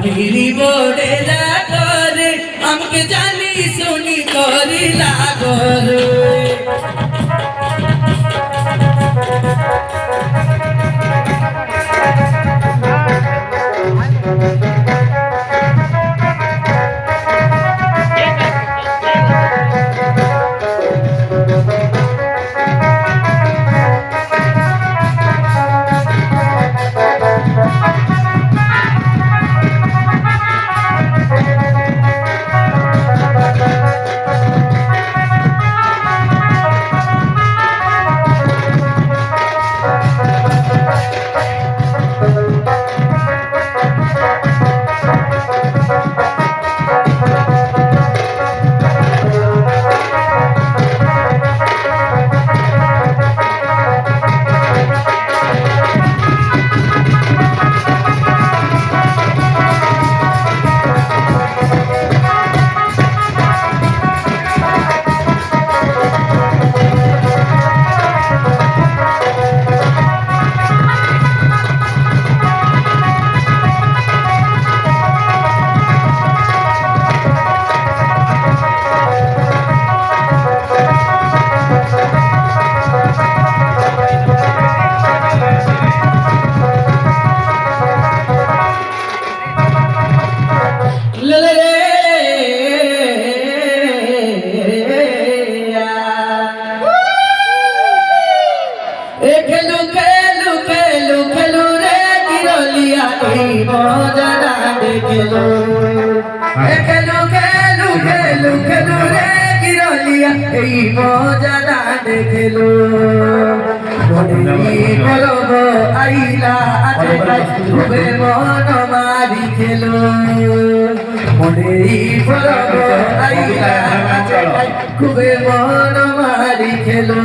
পানিরি বড়ে লাগরে আমাকে জানি শুনি করি লাগরে এই মজাটা দেখলো করব আইলা আছে খুবে মন মারি খেলো মনে করব আইলা আছে খুবে মন মারি খেলো